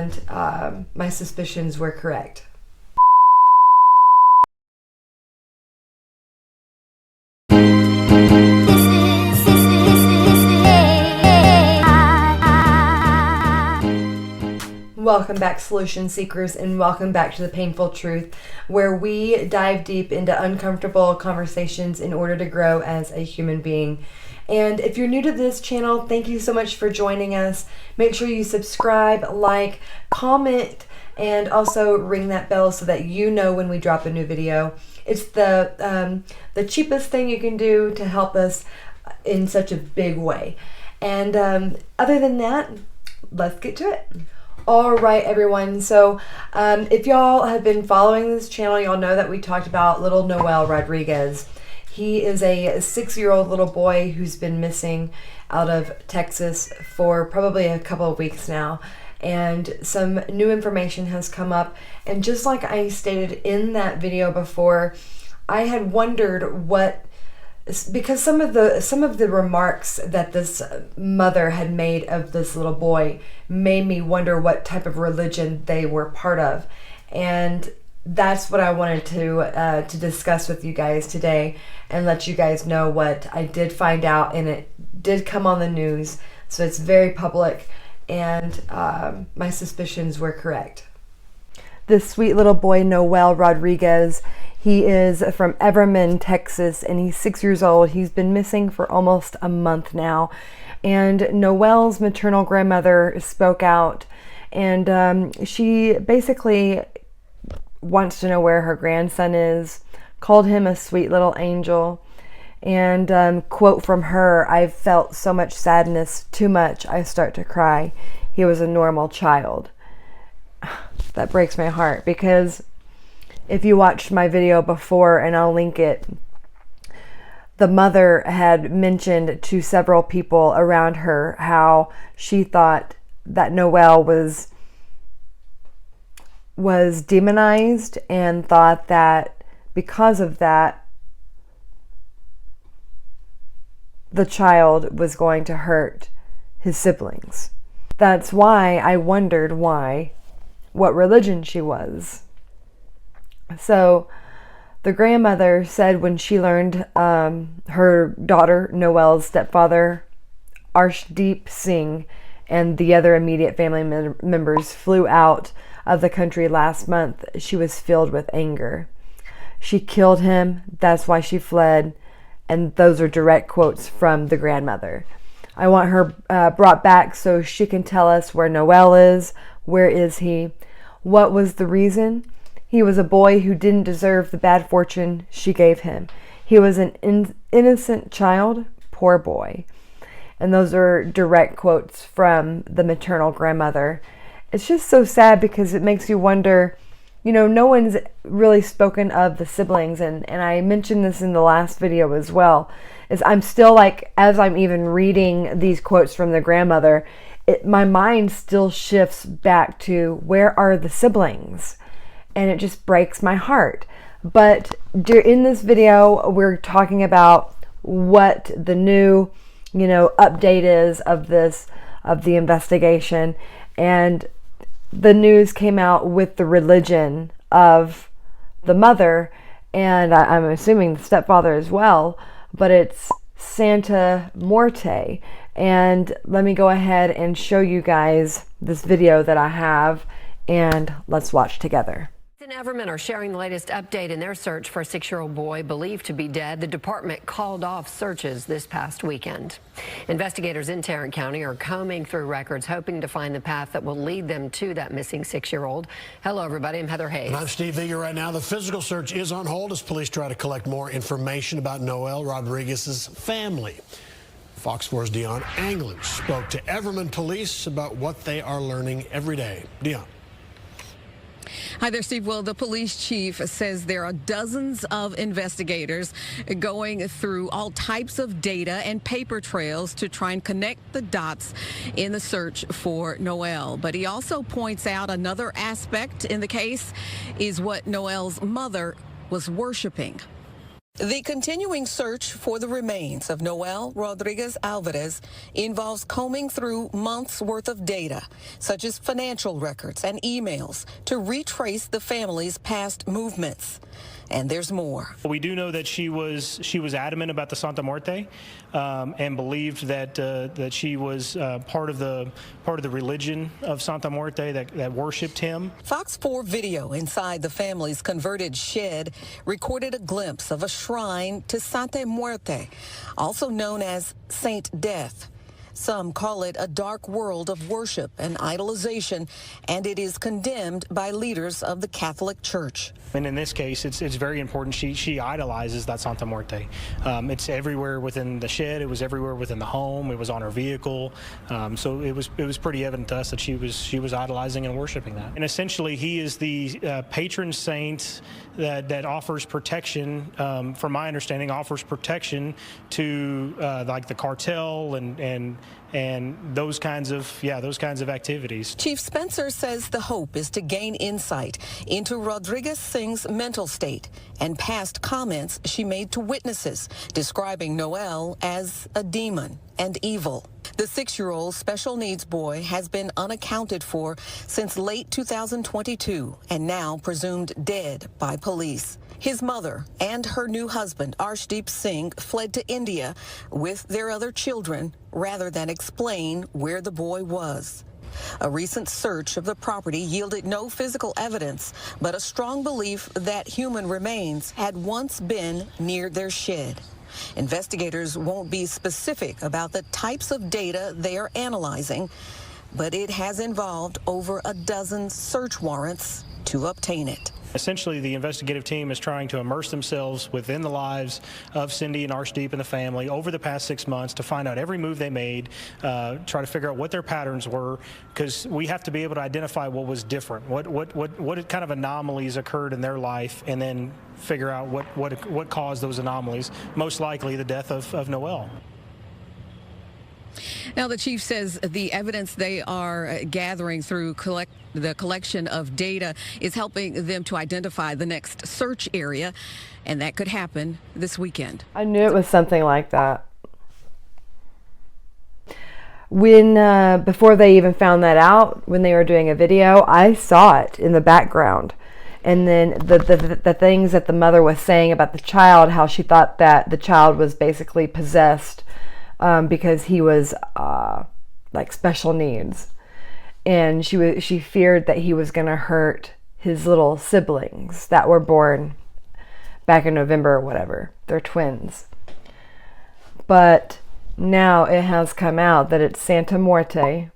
And my suspicions were correct. Welcome back, solution seekers, and welcome back to The Painful Truth, where we dive deep into uncomfortable conversations in order to grow as a human being. And if you're new to this channel, thank you so much for joining us. Make sure you subscribe, like, comment, and also ring that bell so that you know when we drop a new video. It's the cheapest thing you can do to help us in such a big way. And other than that, let's get to it. All right, everyone. So if y'all have been following this channel, y'all know that we talked about little Noel Rodriguez. He is a 6-year-old little boy who's been missing out of Texas for probably a couple of weeks now. And some new information has come up. And just like I stated in that video before, I had wondered what, because some of the remarks that this mother had made of this little boy made me wonder what type of religion they were part of. And that's what I wanted to discuss with you guys today and let you guys know what I did find out, and it did come on the news, so it's very public, and my suspicions were correct. This sweet little boy, Noel Rodriguez, he is from Everman, Texas, and he's 6 years old. He's been missing for almost a month now. And Noel's maternal grandmother spoke out, and she basically wants to know where her grandson is, called him a sweet little angel. And quote from her, "I've felt so much sadness, too much, I start to cry. He was a normal child." That breaks my heart, because if you watched my video before, and I'll link it, the mother had mentioned to several people around her how she thought that Noel was demonized, and thought that because of that, the child was going to hurt his siblings. That's why I wondered what religion she was. So the grandmother said when she learned her daughter, Noel's stepfather, Arshdeep Singh, and the other immediate family members flew out of the country last month, she was filled with anger. She killed him, that's why she fled, and those are direct quotes from the grandmother. I want her brought back so she can tell us where Noel is. Where is he? What was the reason? He was a boy who didn't deserve the bad fortune she gave him. He was an innocent child, poor boy. And those are direct quotes from the maternal grandmother. It's just so sad, because it makes you wonder, you know, no one's really spoken of the siblings. And I mentioned this in the last video as well, is I'm still like, as I'm even reading these quotes from the grandmother, my mind still shifts back to, where are the siblings? And it just breaks my heart. But in this video, we're talking about what the new, update is of the investigation. And the news came out with the religion of the mother, and I'm assuming the stepfather as well, but it's Santa Morte. And let me go ahead and show you guys this video that I have, and let's watch together. Everman are sharing the latest update in their search for a 6-year-old boy believed to be dead. The department called off searches this past weekend. Investigators in Tarrant County are combing through records, hoping to find the path that will lead them to that missing 6-year-old. Hello, everybody. I'm Heather Hayes. And I'm Steve Vega. Right now, the physical search is on hold as police try to collect more information about Noel Rodriguez's family. Fox 4's Dion Anglin spoke to Everman police about what they are learning every day. Dion. Hi there, Steve. Well, the police chief says there are dozens of investigators going through all types of data and paper trails to try and connect the dots in the search for Noel. But he also points out another aspect in the case is what Noel's mother was worshiping. The continuing search for the remains of Noel Rodriguez Alvarez involves combing through months' worth of data, such as financial records and emails, to retrace the family's past movements. And there's more. We do know that she was adamant about the Santa Muerte, and believed that she was part of the religion of Santa Muerte that worshipped him. Fox 4 video inside the family's converted shed recorded a glimpse of a shrine to Santa Muerte, also known as Saint Death. Some call it a dark world of worship and idolization, and it is condemned by leaders of the Catholic Church. And in this case, it's very important. She idolizes that Santa Muerte. It's everywhere within the shed. It was everywhere within the home. It was on her vehicle. So it was pretty evident to us that she was idolizing and worshiping that. And essentially, he is the patron saint that offers protection. From my understanding, offers protection to like the cartel and those kinds of activities. Chief Spencer says the hope is to gain insight into Rodriguez Singh's mental state and past comments she made to witnesses, describing Noel as a demon and evil. The 6-year-old special needs boy has been unaccounted for since late 2022 and now presumed dead by police. His mother and her new husband, Arshdeep Singh, fled to India with their other children rather than explain where the boy was. A recent search of the property yielded no physical evidence, but a strong belief that human remains had once been near their shed. Investigators won't be specific about the types of data they are analyzing, but it has involved over a dozen search warrants to obtain it. Essentially, the investigative team is trying to immerse themselves within the lives of Cindy and Arshdeep and the family over the past 6 months to find out every move they made, try to figure out what their patterns were, because we have to be able to identify what was different, what kind of anomalies occurred in their life, and then figure out what caused those anomalies, most likely the death of Noel. Now, the chief says the evidence they are gathering through the collection of data is helping them to identify the next search area, and that could happen this weekend. I knew it was something like that. When before they even found that out, when they were doing a video, I saw it in the background. And then the things that the mother was saying about the child, how she thought that the child was basically possessed because he was like special needs, and she feared that he was going to hurt his little siblings that were born back in November or whatever. They're twins. But now it has come out that it's Santa Muerte.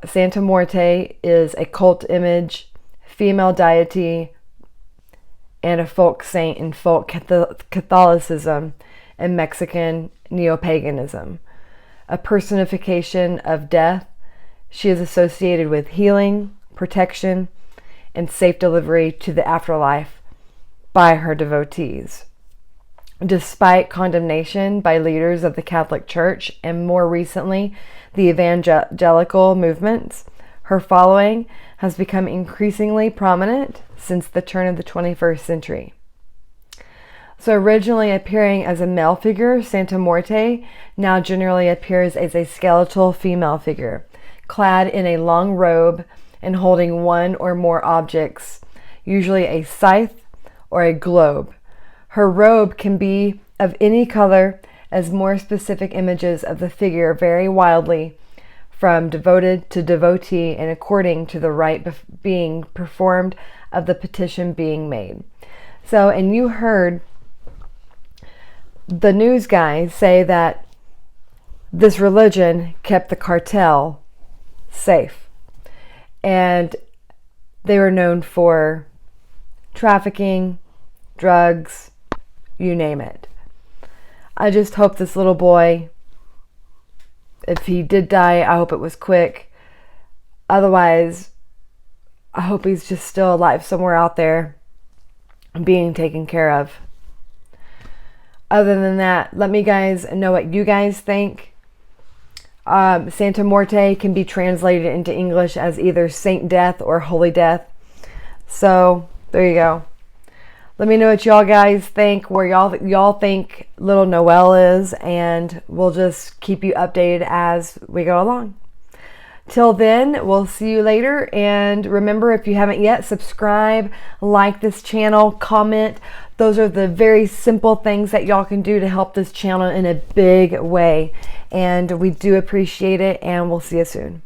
Santa Muerte is a cult image, female deity, and a folk saint in folk Catholicism and Mexican neo-paganism. A personification of death, she is associated with healing, protection, and safe delivery to the afterlife by her devotees. Despite condemnation by leaders of the Catholic Church and more recently the evangelical movements, her following has become increasingly prominent since the turn of the 21st century. So originally appearing as a male figure, Santa Muerte now generally appears as a skeletal female figure, clad in a long robe and holding one or more objects, usually a scythe or a globe. Her robe can be of any color, as more specific images of the figure vary wildly from devoted to devotee and according to the rite being performed of the petition being made. So, and you heard the news guys say that this religion kept the cartel safe, and they were known for trafficking, drugs, you name it. I just hope this little boy, if he did die, I hope it was quick. Otherwise, I hope he's just still alive somewhere out there being taken care of. Other than that, let me guys know what you guys think. Santa Muerte can be translated into English as either Saint Death or Holy Death. So, there you go. Let me know what y'all guys think, where y'all think little Noel is, and we'll just keep you updated as we go along. Till then, we'll see you later. And remember, if you haven't yet, subscribe, like this channel, comment. Those are the very simple things that y'all can do to help this channel in a big way. And we do appreciate it, and we'll see you soon.